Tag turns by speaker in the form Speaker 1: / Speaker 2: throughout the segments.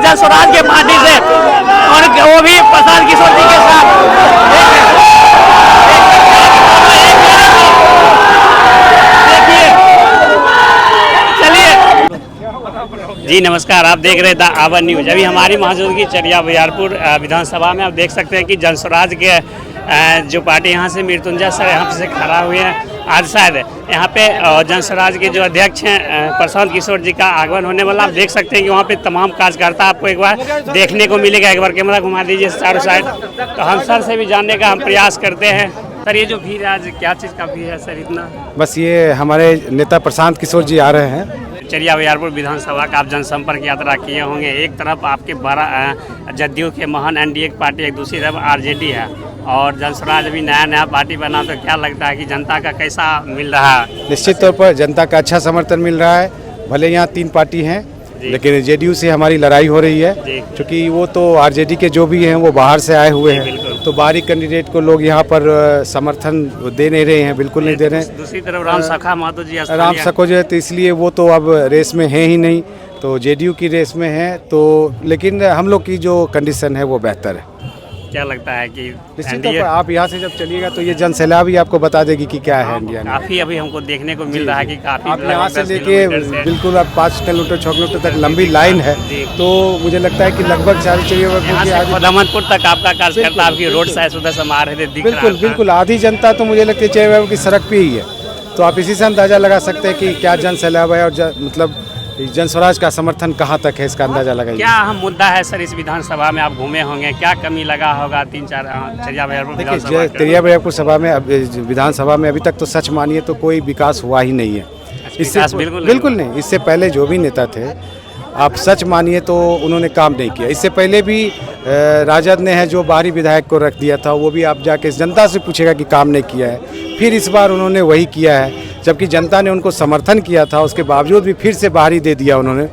Speaker 1: जन स्वराज के पार्टी से, और वो भी प्रशांत किशोर जी के साथ। जी नमस्कार, आप देख रहे थे आवर न्यूज। अभी हमारी मौजूदगी चरिया बरियारपुर विधानसभा में आप देख सकते हैं कि जन स्वराज के जो पार्टी यहाँ से मृत्युंजय सर यहाँ से खड़ा हुए हैं। आज शायद यहाँ पे जन स्वराज के जो अध्यक्ष हैं प्रशांत किशोर जी का आगमन होने वाला। आप देख सकते हैं कि वहाँ पे तमाम कार्यकर्ता आपको एक बार देखने को मिलेगा। एक बार कैमरा घुमा दीजिए चारों साइड। तो हम सर से भी जानने का हम प्रयास करते हैं। सर ये जो भीड़ आज क्या चीज़ का भीड़ है सर इतना?
Speaker 2: बस ये हमारे नेता प्रशांत किशोर जी आ रहे हैं।
Speaker 1: चरिया बरियारपुर विधानसभा का आप जनसंपर्क यात्रा किए होंगे। एक तरफ आपके बड़ा जदयू के महान एनडीए की पार्टी, एक दूसरी तरफ आरजेडी है, और जन स्वराज अभी नया पार्टी बना। तो क्या लगता है कि जनता का कैसा मिल रहा है?
Speaker 2: निश्चित तौर पर जनता का अच्छा समर्थन मिल रहा है। भले यहाँ 3 पार्टी हैं, लेकिन जेडीयू से हमारी लड़ाई हो रही है, क्योंकि वो तो आरजेडी के जो भी हैं वो बाहर से आए हुए हैं। तो बाहरी कैंडिडेट को लोग यहाँ पर समर्थन दे नहीं रहे हैं, बिल्कुल नहीं दे रहे हैं।
Speaker 1: दूसरी तरफ राम सखा महतो जी,
Speaker 2: राम सखो जो है, तो इसलिए वो तो अब रेस में है ही नहीं, तो जेडीयू की रेस में है। तो लेकिन हम लोग की जो कंडीशन है वो बेहतर है।
Speaker 1: क्या लगता है कि
Speaker 2: निश्चित तौर पर आप यहाँ से जब चलिएगा तो ये जन सैलाब ही आपको बता देगी कि क्या है इंडिया में।
Speaker 1: काफ़ी अभी हमको देखने को मिल रहा है कि काफ़ी
Speaker 2: आप यहाँ से लेके बिल्कुल आप 5 किलोमीटर 6 किलोमीटर तक लंबी लाइन है। तो मुझे लगता है कि लगभग 4
Speaker 1: दमनपुर तक आपका कार्यकर्ता आपकी रोड साइड सुधा समा रहे थे।
Speaker 2: बिल्कुल आधी जनता तो मुझे लगता है चेहरे की सड़क पे ही है। तो आप इसी से अंदाजा लगा सकते हैं कि क्या जन सैलाब है, और मतलब जन स्वराज का समर्थन कहाँ तक है, इसका अंदाजा लगाइए।
Speaker 1: क्या अहम मुद्दा है सर इस विधानसभा में? आप घूमे होंगे, क्या कमी लगा होगा 3-4 चरिया बरियारपुर?
Speaker 2: देखिए चरिया बरियारपुर सभा में विधानसभा में अभी तक तो सच मानिए तो कोई विकास हुआ ही नहीं है। इससे बिल्कुल नहीं। इससे पहले जो भी नेता थे, आप सच मानिए तो उन्होंने काम नहीं किया। इससे पहले भी राजद ने है जो बाहरी विधायक को रख दिया था, वो भी आप जाके जनता से पूछेगा कि काम नहीं किया है। फिर इस बार उन्होंने वही किया है, जबकि जनता ने उनको समर्थन किया था, उसके बावजूद भी फिर से बाहरी दे दिया उन्होंने।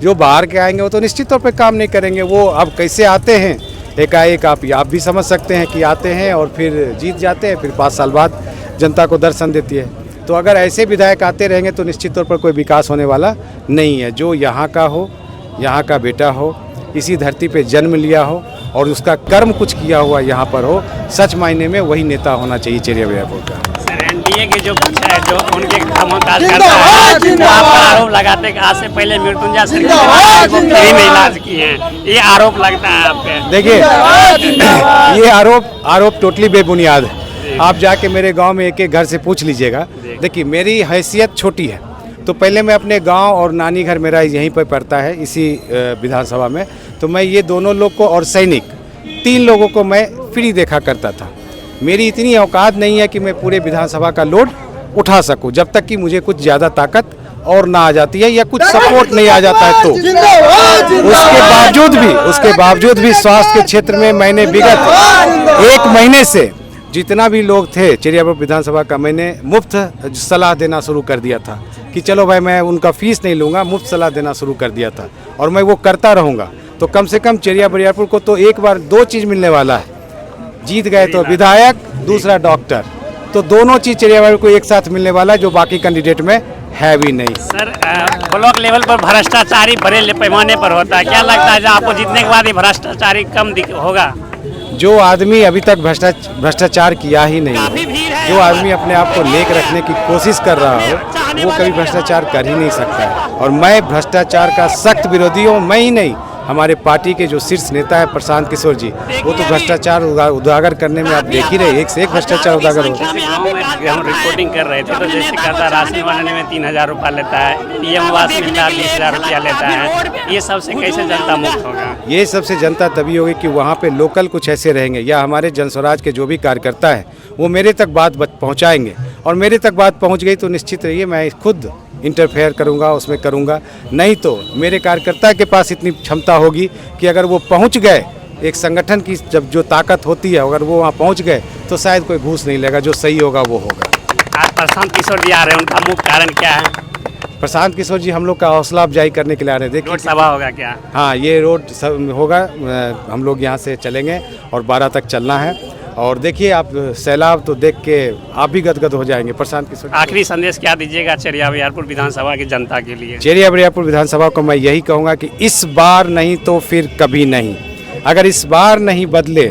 Speaker 2: जो बाहर के आएंगे वो तो निश्चित तौर पे काम नहीं करेंगे। वो अब कैसे आते हैं एकाएक, आप भी समझ सकते हैं कि आते हैं और फिर जीत जाते हैं, फिर 5 साल बाद जनता को दर्शन देती है। तो अगर ऐसे विधायक आते रहेंगे तो निश्चित तौर पर कोई विकास होने वाला नहीं है। जो यहाँ का हो, यहाँ का बेटा हो, इसी धरती पे जन्म लिया हो और उसका कर्म कुछ किया हुआ यहाँ पर हो, सच मायने में वही नेता होना चाहिए चरिया बरियारपुर का।
Speaker 1: सर एनडीए के जो पक्ष है, जो उनके काज करता है, वो आप आरोप लगाते हैं कि आज से पहले मृत्युंजय सर फ्री में इलाज किए हैं, ये आरोप लगता है आप पे?
Speaker 2: देखिए ये आरोप टोटली बेबुनियाद है। आप जाके मेरे गांव में एक घर से पूछ लीजिएगा। देखिए मेरी हैसियत छोटी है, तो पहले मैं अपने गांव और नानी घर मेरा यहीं पर पड़ता है इसी विधानसभा में, तो मैं ये दोनों लोग को और सैनिक 3 लोगों को मैं फ्री देखा करता था। मेरी इतनी औकात नहीं है कि मैं पूरे विधानसभा का लोड उठा सकूं, जब तक कि मुझे कुछ ज़्यादा ताकत और ना आ जाती है या कुछ सपोर्ट नहीं आ जाता है। तो उसके बावजूद भी स्वास्थ्य के क्षेत्र में मैंने विगत 1 महीने से जितना भी लोग थे चरिया बरियारपुर विधानसभा का, मैंने मुफ्त सलाह देना शुरू कर दिया था कि चलो भाई मैं उनका फीस नहीं लूँगा, मुफ्त सलाह देना शुरू कर दिया था और मैं वो करता रहूँगा। तो कम से कम चरिया बरियारपुर को तो एक बार 2 चीज़ मिलने वाला है। जीत गए तो विधायक, दूसरा डॉक्टर, तो दोनों चीज़ चरिया बरियारपुर को एक साथ मिलने वाला है, जो बाकी कैंडिडेट में है भी नहीं।
Speaker 1: सर ब्लॉक लेवल पर भ्रष्टाचारी बड़े पैमाने पर होता है, क्या लगता है आपको जीतने के बाद ये भ्रष्टाचारी कम होगा?
Speaker 2: जो आदमी अभी तक भ्रष्टाचार किया ही नहीं है, जो आदमी अपने आप को नेक रखने की कोशिश कर रहा हो, वो कभी भ्रष्टाचार कर ही नहीं सकता है। और मैं भ्रष्टाचार का सख्त विरोधी हूँ। मैं ही नहीं, हमारे पार्टी के जो शीर्ष नेता है प्रशांत किशोर जी, वो तो भ्रष्टाचार उजागर करने में आप देख ही रहे, एक से एक भ्रष्टाचार उजागर हो।
Speaker 1: हम रिपोर्टिंग कर रहे थे तो जैसे कहता राशन बनने में 3000 रुपया लेता है, पीएम आवास मिलता है 20,000 रुपया लेता है, ये सबसे कैसे जनता मुक्त होगा?
Speaker 2: ये सबसे जनता तभी होगी कि वहाँ पे लोकल कुछ ऐसे रहेंगे, या हमारे जन स्वराज के जो भी कार्यकर्ता हैं वो मेरे तक बात पहुँचाएंगे, और मेरे तक बात पहुँच गई तो निश्चित रहिए मैं खुद इंटरफेयर करूंगा, उसमें करूंगा। नहीं तो मेरे कार्यकर्ता के पास इतनी क्षमता होगी कि अगर वो पहुंच गए, एक संगठन की जब जो ताकत होती है, अगर वो वहाँ पहुंच गए तो शायद कोई घूस नहीं लेगा, जो सही होगा वो होगा।
Speaker 1: आज प्रशांत किशोर जी आ रहे हैं, उनका मुख्य कारण क्या है?
Speaker 2: प्रशांत किशोर जी हम लोग का हौसला अफजाई करने के लिए आ रहे हैं। देखिए
Speaker 1: रोड सभा होगा क्या?
Speaker 2: हाँ, ये रोड सब होगा, हम लोग यहाँ से चलेंगे और 12 तक चलना है। और देखिए आप सैलाब तो देख के आप भी गदगद हो जाएंगे। प्रशांत किशोर,
Speaker 1: आखिरी संदेश क्या दीजिएगा चरिया बरियारपुर विधानसभा की जनता के लिए?
Speaker 2: चेरिया बरियारपुर विधानसभा को मैं यही कहूँगा कि इस बार नहीं तो फिर कभी नहीं। अगर इस बार नहीं बदले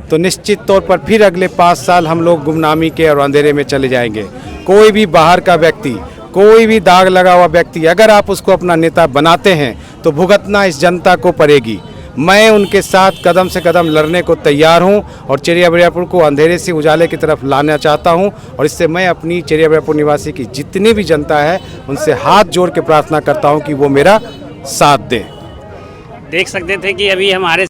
Speaker 2: तो निश्चित तौर पर फिर अगले 5 साल हम लोग गुमनामी के और अंधेरे में चले जाएंगे। कोई भी बाहर का व्यक्ति, कोई भी दाग लगा हुआ व्यक्ति अगर आप उसको अपना नेता बनाते हैं तो भुगतना इस जनता को पड़ेगी। मैं उनके साथ कदम से कदम लड़ने को तैयार हूं और चेरिया बरियारपुर को अंधेरे से उजाले की तरफ लाना चाहता हूं। और इससे मैं अपनी चेरिया बरियारपुर निवासी की जितनी भी जनता है उनसे हाथ जोड़ के प्रार्थना करता हूं कि वो मेरा साथ दें।
Speaker 1: देख सकते थे कि अभी हमारे